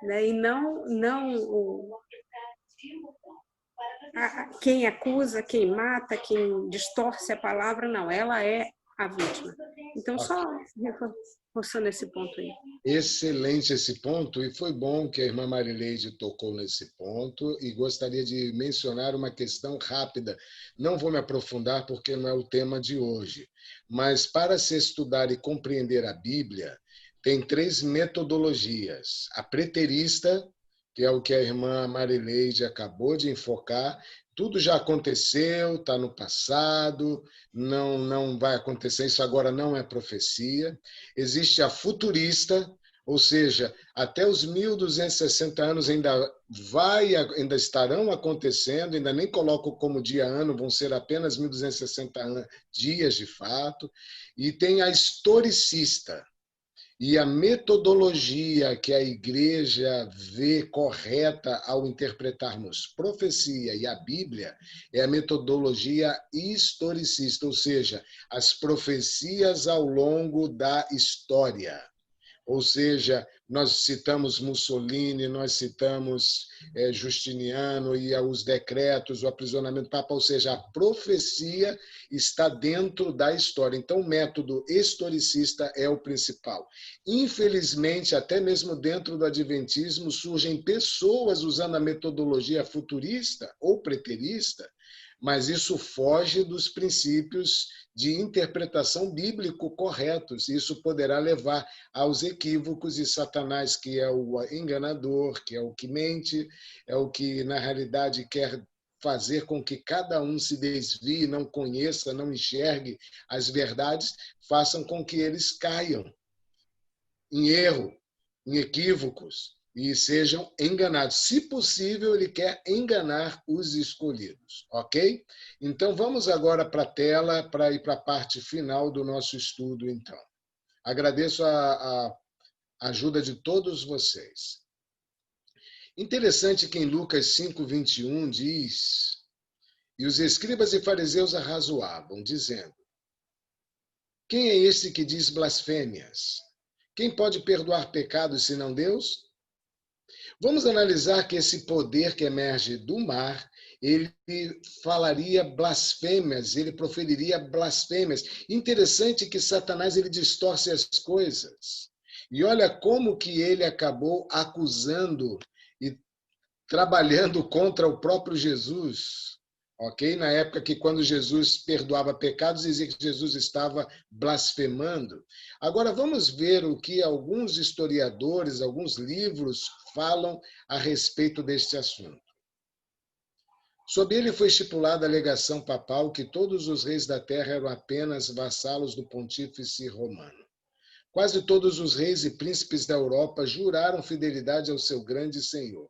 né? E não quem acusa, quem mata, quem distorce a palavra, não, ela é a vítima. Então, só reforçando esse ponto aí. Excelente esse ponto, e foi bom que a irmã Marileide tocou nesse ponto, e gostaria de mencionar uma questão rápida. Não vou me aprofundar porque não é o tema de hoje, mas para se estudar e compreender a Bíblia, tem 3 metodologias. A preterista, que é o que a irmã Marileide acabou de enfocar. Tudo já aconteceu, está no passado, não vai acontecer, isso agora não é profecia. Existe a futurista, ou seja, até os 1260 anos ainda estarão acontecendo, ainda nem coloco como dia-ano, vão ser apenas 1260 dias de fato. E tem a historicista. E a metodologia que a igreja vê correta ao interpretarmos profecia e a Bíblia é a metodologia historicista, ou seja, as profecias ao longo da história. Ou seja, nós citamos Mussolini, nós citamos Justiniano e os decretos, o aprisionamento papal, ou seja, a profecia está dentro da história. Então, o método historicista é o principal. Infelizmente, até mesmo dentro do adventismo, surgem pessoas usando a metodologia futurista ou preterista, mas isso foge dos princípios de interpretação bíblico corretos. Isso poderá levar aos equívocos, e Satanás, que é o enganador, que é o que mente, é o que, na realidade, quer fazer com que cada um se desvie, não conheça, não enxergue as verdades, façam com que eles caiam em erro, em equívocos, e sejam enganados. Se possível, ele quer enganar os escolhidos, ok? Então, vamos agora para a tela para ir para a parte final do nosso estudo, então. Agradeço a ajuda de todos vocês. Interessante que em Lucas 5:21 diz: e os escribas e fariseus arrazoavam, dizendo: quem é esse que diz blasfêmias? Quem pode perdoar pecados senão Deus? Vamos analisar que esse poder que emerge do mar, ele falaria blasfêmias, ele proferiria blasfêmias. Interessante que Satanás ele distorce as coisas. E olha como que ele acabou acusando e trabalhando contra o próprio Jesus. Ok? Na época que quando Jesus perdoava pecados, dizia que Jesus estava blasfemando. Agora vamos ver o que alguns historiadores, alguns livros falam a respeito deste assunto. Sob ele foi estipulada a alegação papal que todos os reis da terra eram apenas vassalos do pontífice romano. Quase todos os reis e príncipes da Europa juraram fidelidade ao seu grande senhor.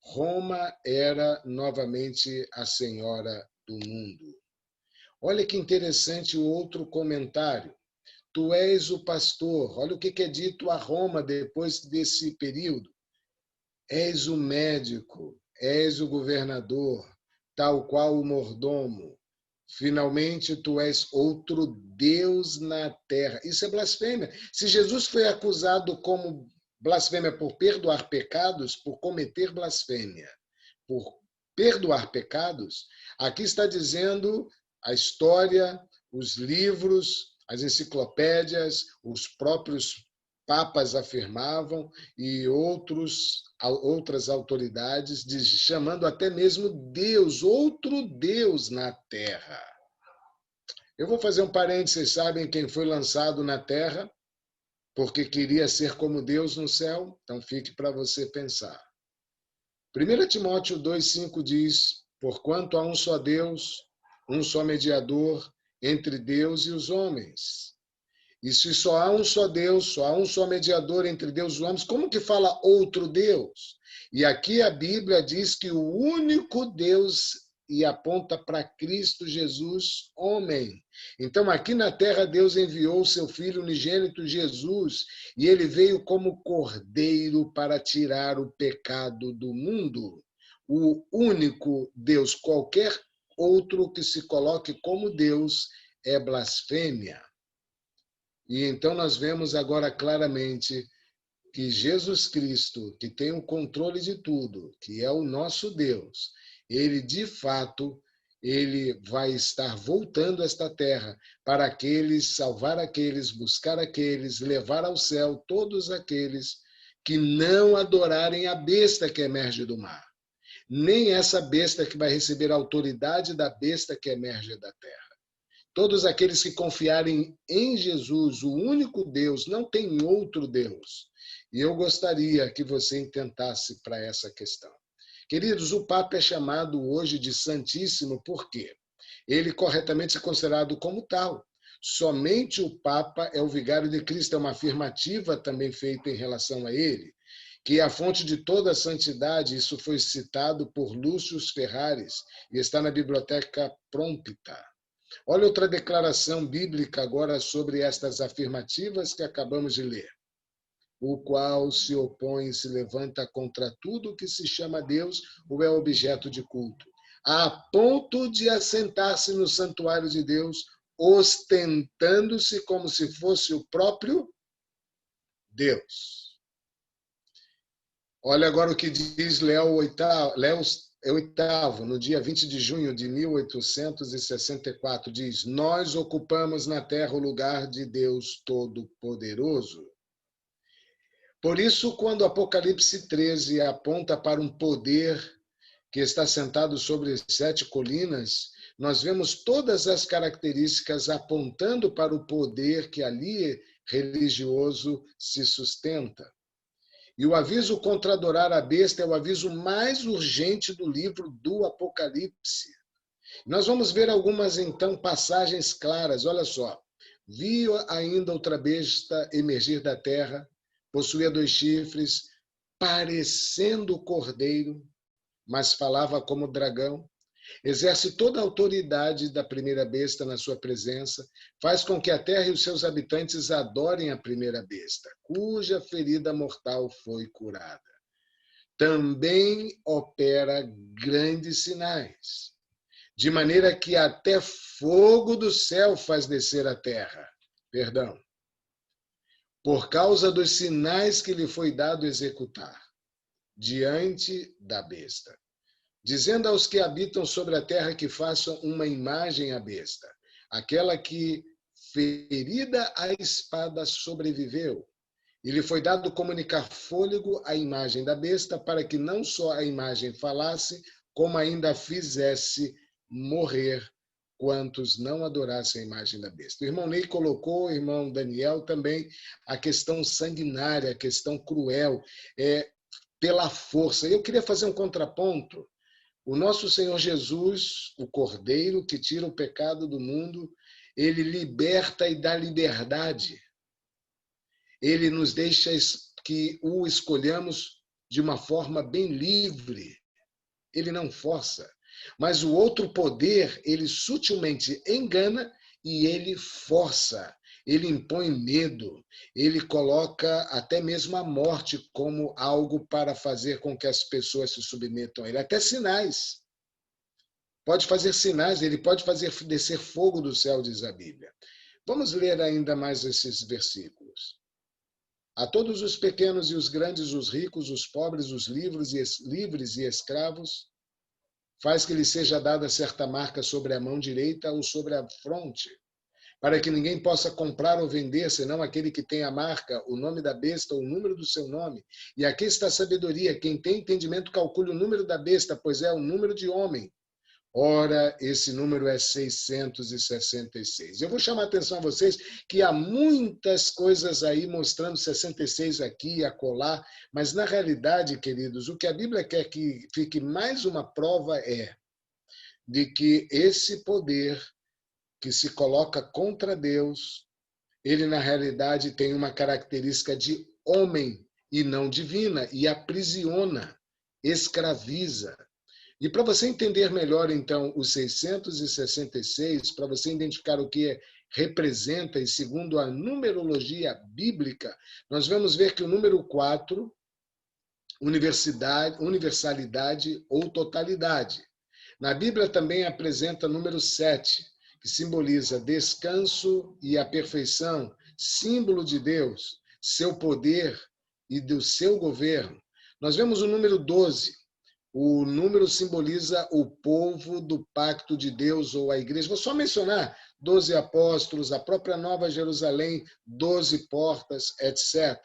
Roma era novamente a senhora do mundo. Olha que interessante o outro comentário. Tu és o pastor. Olha o que é dito a Roma depois desse período. És o médico, és o governador, tal qual o mordomo. Finalmente, tu és outro Deus na terra. Isso é blasfêmia. Se Jesus foi acusado como blasfêmia por perdoar pecados, por cometer blasfêmia, por perdoar pecados, aqui está dizendo a história, os livros, as enciclopédias, os próprios papas afirmavam e outras autoridades, chamando até mesmo Deus, outro Deus na terra. Eu vou fazer um parênteses, vocês sabem quem foi lançado na terra porque queria ser como Deus no céu? Então fique para você pensar. 1 Timóteo 2,5 diz, porquanto há um só Deus, um só mediador entre Deus e os homens. E se só há um só Deus, só há um só mediador entre Deus e os homens, como que fala outro Deus? E aqui a Bíblia diz que o único Deus e aponta para Cristo Jesus, homem. Então, aqui na terra, Deus enviou o seu Filho unigênito Jesus, e ele veio como cordeiro para tirar o pecado do mundo. O único Deus, qualquer outro que se coloque como Deus, é blasfêmia. E então nós vemos agora claramente que Jesus Cristo, que tem o controle de tudo, que é o nosso Deus, ele de fato, ele vai estar voltando a esta terra para aqueles, salvar aqueles, buscar aqueles, levar ao céu todos aqueles que não adorarem a besta que emerge do mar. Nem essa besta que vai receber a autoridade da besta que emerge da terra. Todos aqueles que confiarem em Jesus, o único Deus, não tem outro Deus. E eu gostaria que você intentasse para essa questão. Queridos, o Papa é chamado hoje de Santíssimo, por quê? Ele corretamente é considerado como tal. Somente o Papa é o vigário de Cristo, é uma afirmativa também feita em relação a ele, que é a fonte de toda a santidade. Isso foi citado por Lúcio Ferraris e está na Biblioteca Prompta. Olha outra declaração bíblica agora sobre estas afirmativas que acabamos de ler. O qual se opõe e se levanta contra tudo que se chama Deus ou é objeto de culto, a ponto de assentar-se no santuário de Deus, ostentando-se como se fosse o próprio Deus. Olha agora o que diz Léo VIII, no dia 20 de junho de 1864, diz, nós ocupamos na terra o lugar de Deus Todo-Poderoso. Por isso, quando o Apocalipse 13 aponta para um poder que está sentado sobre 7 colinas, nós vemos todas as características apontando para o poder que ali religioso se sustenta. E o aviso contra adorar a besta é o aviso mais urgente do livro do Apocalipse. Nós vamos ver algumas, então, passagens claras. Olha só. Vi ainda outra besta emergir da terra, possuía 2 chifres, parecendo cordeiro, mas falava como dragão. Exerce toda a autoridade da primeira besta na sua presença, faz com que a terra e os seus habitantes adorem a primeira besta, cuja ferida mortal foi curada. Também opera grandes sinais, de maneira que até fogo do céu faz descer a terra. Por causa dos sinais que lhe foi dado executar. diante da besta, dizendo aos que habitam sobre a terra que façam uma imagem à besta, aquela que, ferida a espada, sobreviveu. E lhe foi dado comunicar fôlego à imagem da besta, para que não só a imagem falasse, como ainda fizesse morrer quantos não adorassem a imagem da besta. O irmão Ney colocou, o irmão Daniel também, a questão sanguinária, a questão cruel, pela força. Eu queria fazer um contraponto. O nosso Senhor Jesus, o Cordeiro que tira o pecado do mundo, ele liberta e dá liberdade. Ele nos deixa que o escolhamos de uma forma bem livre. Ele não força. Mas o outro poder, ele sutilmente engana e ele força. Ele impõe medo. Ele coloca até mesmo a morte como algo para fazer com que as pessoas se submetam a ele. Até sinais. Pode fazer sinais, ele pode fazer descer fogo do céu, diz a Bíblia. Vamos ler ainda mais esses versículos. A todos os pequenos e os grandes, os ricos, os pobres, os livres e escravos, faz que lhe seja dada certa marca sobre a mão direita ou sobre a fronte, para que ninguém possa comprar ou vender, senão aquele que tem a marca, o nome da besta ou o número do seu nome. E aqui está a sabedoria. Quem tem entendimento calcule o número da besta, pois é o número de homem. Ora, esse número é 666. Eu vou chamar a atenção a vocês que há muitas coisas aí mostrando 66 aqui e acolá, mas na realidade, queridos, o que a Bíblia quer que fique mais uma prova é de que esse poder que se coloca contra Deus, ele na realidade tem uma característica de homem e não divina, e aprisiona, escraviza. E para você entender melhor, então, os 666, para você identificar o que representa, e segundo a numerologia bíblica, nós vamos ver que o número 4, universalidade ou totalidade. Na Bíblia também apresenta o número 7, que simboliza descanso e a perfeição, símbolo de Deus, seu poder e do seu governo. Nós vemos o número 12, o número simboliza o povo do pacto de Deus ou a igreja. Vou só mencionar 12 apóstolos, a própria Nova Jerusalém, 12 portas, etc.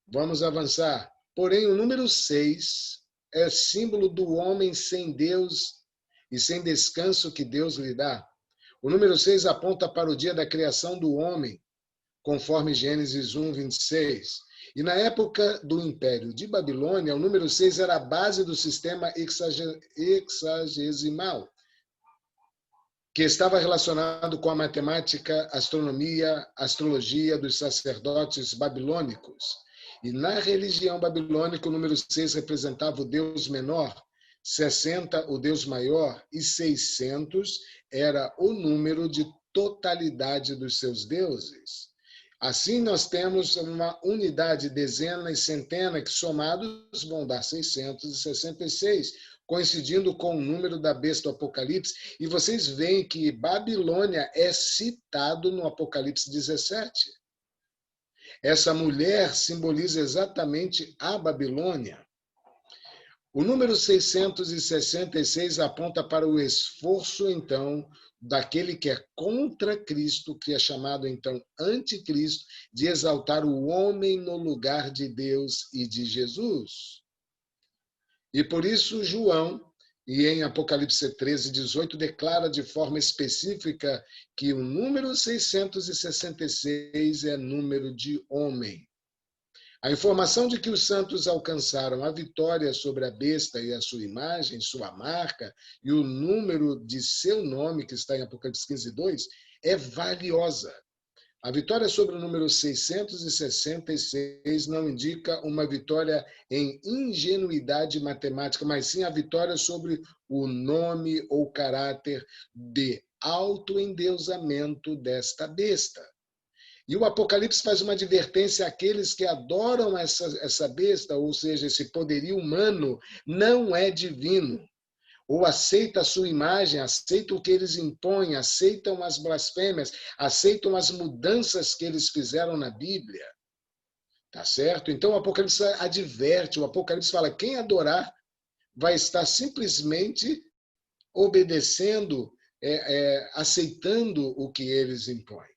Vamos avançar. Porém, o número 6 é símbolo do homem sem Deus e sem descanso que Deus lhe dá. O número 6 aponta para o dia da criação do homem, conforme Gênesis 1, 26. E na época do Império de Babilônia, o número 6 era a base do sistema hexagesimal, que estava relacionado com a matemática, astronomia, astrologia dos sacerdotes babilônicos. E na religião babilônica, o número 6 representava o Deus menor, 60 o Deus maior e 600 era o número de totalidade dos seus deuses. Assim, nós temos uma unidade, dezena e centena, que somados vão dar 666, coincidindo com o número da besta do Apocalipse. E vocês veem que Babilônia é citado no Apocalipse 17. Essa mulher simboliza exatamente a Babilônia. O número 666 aponta para o esforço, então, daquele que é contra Cristo, que é chamado, então, anticristo, de exaltar o homem no lugar de Deus e de Jesus. E por isso, João, e em Apocalipse 13, 18, declara de forma específica que o número 666 é número de homem. A informação de que os santos alcançaram a vitória sobre a besta e a sua imagem, sua marca, e o número de seu nome, que está em Apocalipse 15, 2, é valiosa. A vitória sobre o número 666 não indica uma vitória em ingenuidade matemática, mas sim a vitória sobre o nome ou caráter de autoendeusamento desta besta. E o Apocalipse faz uma advertência àqueles que adoram essa besta, ou seja, esse poderio humano, não é divino. Ou aceita a sua imagem, aceita o que eles impõem, aceitam as blasfêmias, aceitam as mudanças que eles fizeram na Bíblia. Tá certo? Então o Apocalipse adverte, o Apocalipse fala, quem adorar vai estar simplesmente obedecendo, aceitando o que eles impõem.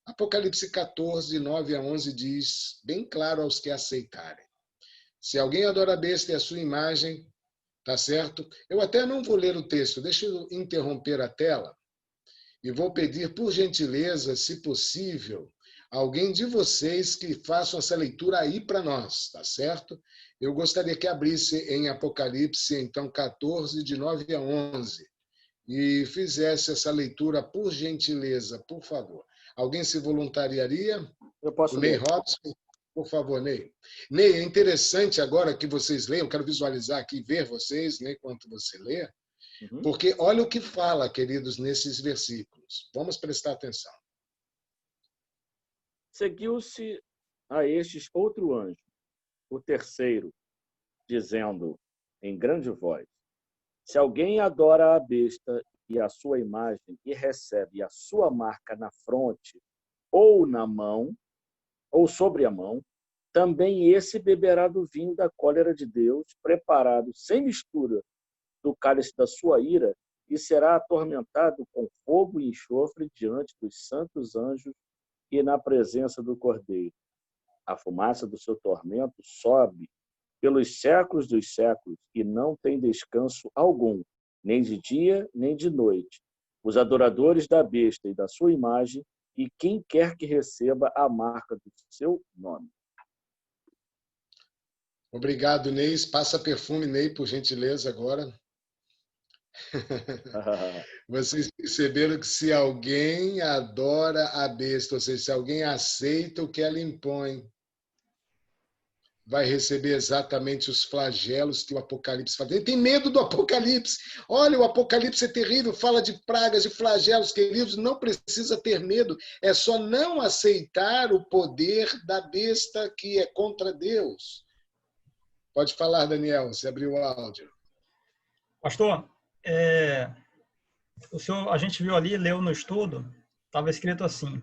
Apocalipse 14, 9 a 11 diz bem claro aos que aceitarem. Se alguém adora a besta e a sua imagem, tá certo? Eu até não vou ler o texto, deixa eu interromper a tela e vou pedir, por gentileza, se possível, alguém de vocês que façam essa leitura aí para nós, tá certo? Eu gostaria que abrisse em Apocalipse, então, 14, de 9 a 11, e fizesse essa leitura, por gentileza, por favor. Alguém se voluntariaria? Eu posso O Ney ler. Robson? Por favor, Ney. Ney, é interessante agora que vocês leiam, eu quero visualizar aqui, ver vocês, né, enquanto você lê, porque olha o que fala, queridos, nesses versículos. Vamos prestar atenção. Seguiu-se a estes outro anjo, o terceiro, dizendo em grande voz: se alguém adora a besta e a sua imagem e recebe a sua marca na fronte ou na mão, ou sobre a mão, também esse beberá do vinho da cólera de Deus, preparado sem mistura do cálice da sua ira, e será atormentado com fogo e enxofre diante dos santos anjos e na presença do Cordeiro. A fumaça do seu tormento sobe pelos séculos dos séculos e não tem descanso algum, nem de dia, nem de noite. Os adoradores da besta e da sua imagem, e quem quer que receba a marca do seu nome. Obrigado, Ney. Passa perfume, Ney, por gentileza, agora. Vocês perceberam que se alguém adora a besta, ou seja, se alguém aceita o que ela impõe, vai receber exatamente os flagelos que o Apocalipse fala. Ele tem medo do Apocalipse. Olha, o Apocalipse é terrível, fala de pragas, de flagelos, queridos, não precisa ter medo, é só não aceitar o poder da besta que é contra Deus. Pode falar, Daniel, você abriu o áudio. Pastor, a gente viu ali, leu no estudo, estava escrito assim: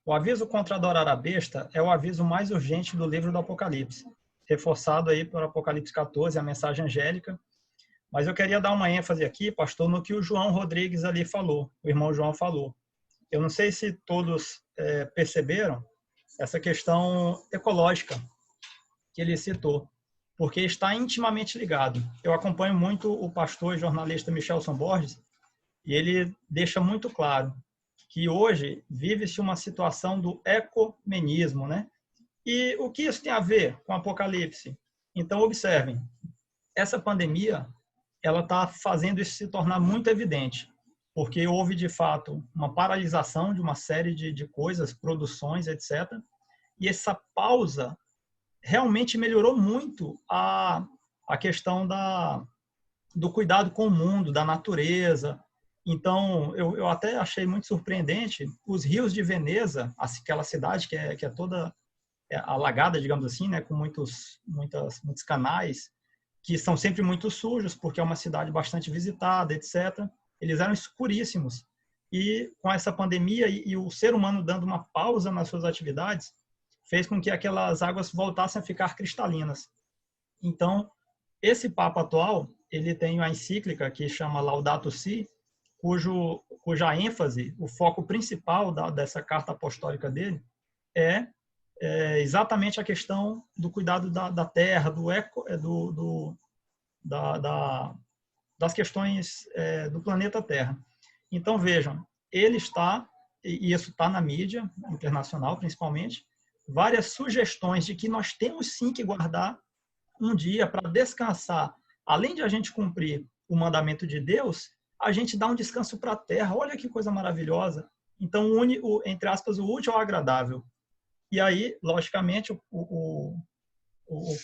o aviso contra adorar a besta é o aviso mais urgente do livro do Apocalipse, reforçado aí por Apocalipse 14, a mensagem angélica. Mas eu queria dar uma ênfase aqui, pastor, no que o João Rodrigues ali falou, o irmão João falou. Eu não sei se todos perceberam essa questão ecológica que ele citou, porque está intimamente ligado. Eu acompanho muito o pastor e jornalista Michelson Borges, e ele deixa muito claro que hoje vive-se uma situação do ecumenismo, né? E o que isso tem a ver com o Apocalipse? Então, observem, essa pandemia ela está fazendo isso se tornar muito evidente, porque houve, de fato, uma paralisação de uma série de coisas, produções, etc. E essa pausa realmente melhorou muito a questão do cuidado com o mundo, da natureza. Então, eu até achei muito surpreendente os rios de Veneza, aquela cidade que é toda alagada, digamos assim, né, com muitos canais, que são sempre muito sujos, porque é uma cidade bastante visitada, etc. Eles eram escuríssimos. E com essa pandemia e o ser humano dando uma pausa nas suas atividades, fez com que aquelas águas voltassem a ficar cristalinas. Então, esse Papa atual, ele tem uma encíclica que chama Laudato Si, cuja ênfase, o foco principal dessa carta apostólica dele é exatamente a questão do cuidado da terra, das questões do planeta Terra. Então, vejam, ele está, e isso está na mídia internacional principalmente, várias sugestões de que nós temos sim que guardar um dia para descansar. Além de a gente cumprir o mandamento de Deus, a gente dá um descanso para a terra. Olha que coisa maravilhosa. Então, une, entre aspas, o útil ao agradável. E aí, logicamente, o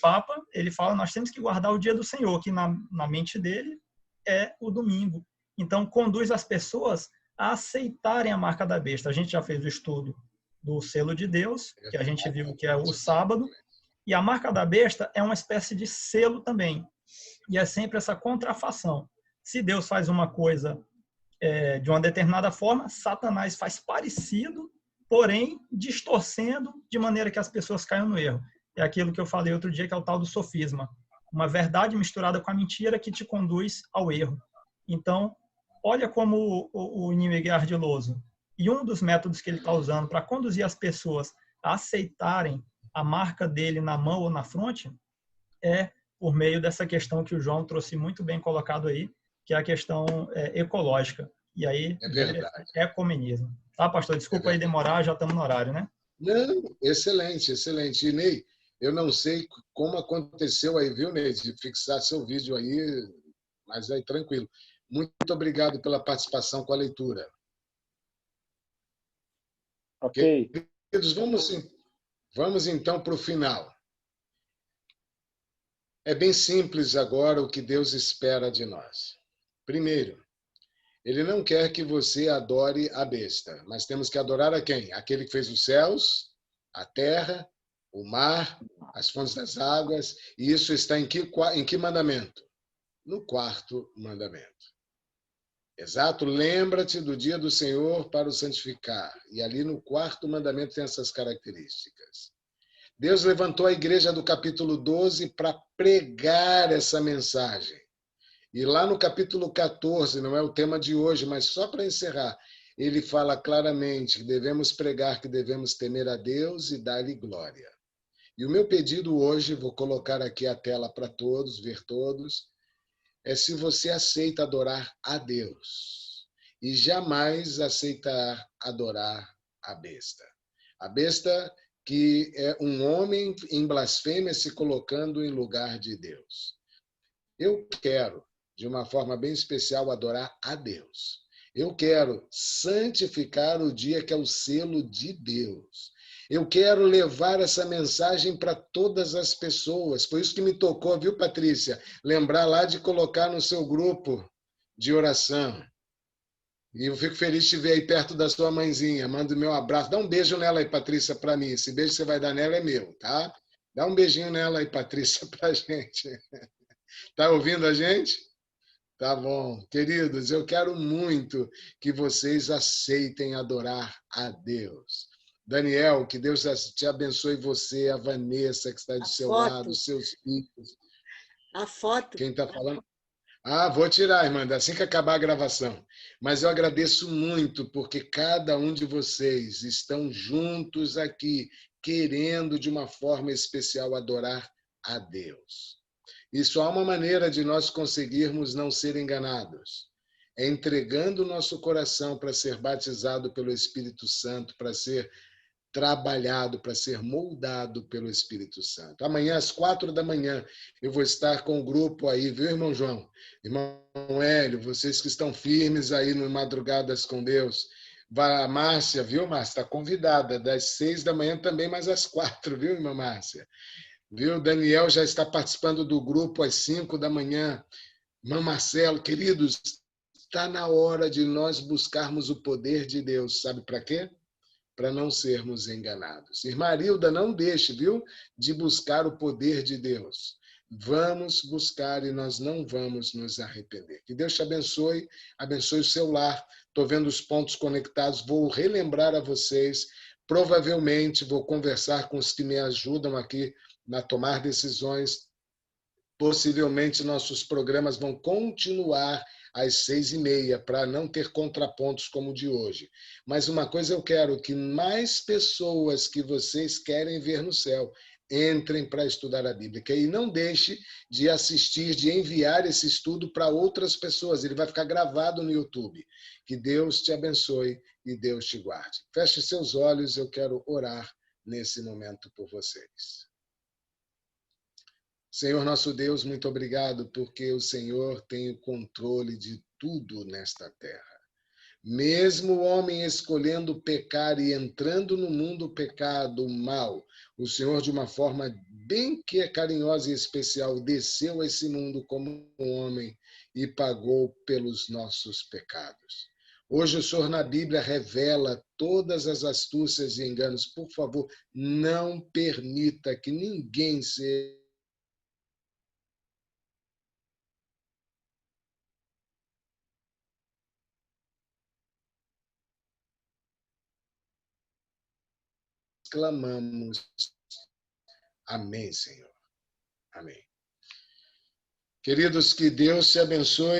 Papa, ele fala, nós temos que guardar o dia do Senhor, que na mente dele é o domingo. Então, conduz as pessoas a aceitarem a marca da besta. A gente já fez o estudo do selo de Deus, que a gente viu que é o sábado, e a marca da besta é uma espécie de selo também. E é sempre essa contrafação. Se Deus faz uma coisa de uma determinada forma, Satanás faz parecido, porém distorcendo de maneira que as pessoas caiam no erro. é aquilo que eu falei outro dia, que é o tal do sofisma. Uma verdade misturada com a mentira que te conduz ao erro. Então, olha como o inimigo é ardiloso. E um dos métodos que ele está usando para conduzir as pessoas a aceitarem a marca dele na mão ou na fronte é por meio dessa questão que o João trouxe muito bem colocado aí, que é a questão ecológica. E aí, É verdade. ecumenismo. Tá, pastor? É Desculpa aí verdade. demorar, já estamos no horário, né? Não, excelente, excelente. E, Ney, eu não sei como aconteceu aí, viu, Ney, de fixar seu vídeo aí, mas aí tranquilo. Muito obrigado pela participação com a leitura. Ok. Queridos, vamos então para o final. É bem simples agora o que Deus espera de nós. Primeiro, Ele não quer que você adore a besta, mas temos que adorar a quem? Aquele que fez os céus, a terra, o mar, as fontes das águas. E isso está em que mandamento? No quarto mandamento. Exato, lembra-te do dia do Senhor para o santificar. E ali no quarto mandamento tem essas características. Deus levantou a igreja do capítulo 12 para pregar essa mensagem. E lá no capítulo 14, não é o tema de hoje, mas só para encerrar, ele fala claramente que devemos pregar, que devemos temer a Deus e dar-lhe glória. E o meu pedido hoje, vou colocar aqui a tela para todos, ver todos, é se você aceita adorar a Deus e jamais aceitar adorar a besta. A besta que é um homem em blasfêmia se colocando em lugar de Deus. Eu quero, de uma forma bem especial, adorar a Deus. Eu quero santificar o dia que é o selo de Deus. Eu quero levar essa mensagem para todas as pessoas. Foi isso que me tocou, viu, Patrícia? Lembrar lá de colocar no seu grupo de oração. E eu fico feliz de te ver aí perto da sua mãezinha. Manda o meu abraço. Dá um beijo nela aí, Patrícia, para mim. Esse beijo que você vai dar nela é meu, tá? Dá um beijinho nela aí, Patrícia, para a gente. Tá ouvindo a gente? Tá bom. Queridos, eu quero muito que vocês aceitem adorar a Deus. Daniel, que Deus te abençoe você, a Vanessa, que está do seu lado, os seus filhos. A foto. Quem está falando? Ah, vou tirar, irmã, assim que acabar a gravação. Mas eu agradeço muito, porque cada um de vocês estão juntos aqui, querendo de uma forma especial adorar a Deus. E só há uma maneira de nós conseguirmos não ser enganados. É entregando o nosso coração para ser batizado pelo Espírito Santo, para ser trabalhado, para ser moldado pelo Espírito Santo. Amanhã, às 4 da manhã, eu vou estar com o grupo aí, viu, irmão João? Irmão Hélio, vocês que estão firmes aí no Madrugadas com Deus. A Márcia, viu, Márcia? Está convidada, das 6 da manhã também, mas às 4, viu, irmã Márcia? Viu? Daniel já está participando do grupo às 5 da manhã. Irmão Marcelo, queridos, está na hora de nós buscarmos o poder de Deus. Sabe para quê? Para não sermos enganados. Irmã Arilda, não deixe, viu, de buscar o poder de Deus. Vamos buscar e nós não vamos nos arrepender. Que Deus te abençoe, abençoe o seu lar. Estou vendo os pontos conectados, vou relembrar a vocês. Provavelmente vou conversar com os que me ajudam aqui na tomar decisões. Possivelmente nossos programas vão continuar às 6h30, para não ter contrapontos como o de hoje. Mas uma coisa eu quero, que mais pessoas que vocês querem ver no céu entrem para estudar a Bíblia. E não deixe de assistir, de enviar esse estudo para outras pessoas. Ele vai ficar gravado no YouTube. Que Deus te abençoe e Deus te guarde. Feche seus olhos, eu quero orar nesse momento por vocês. Senhor nosso Deus, muito obrigado, porque o Senhor tem o controle de tudo nesta terra. Mesmo o homem escolhendo pecar e entrando no mundo pecado, o mal, o Senhor, de uma forma bem carinhosa e especial, desceu a esse mundo como um homem e pagou pelos nossos pecados. Hoje o Senhor na Bíblia revela todas as astúcias e enganos. Por favor, não permita que ninguém seja clamamos Amém, Senhor. Amém. Queridos, que Deus te abençoe.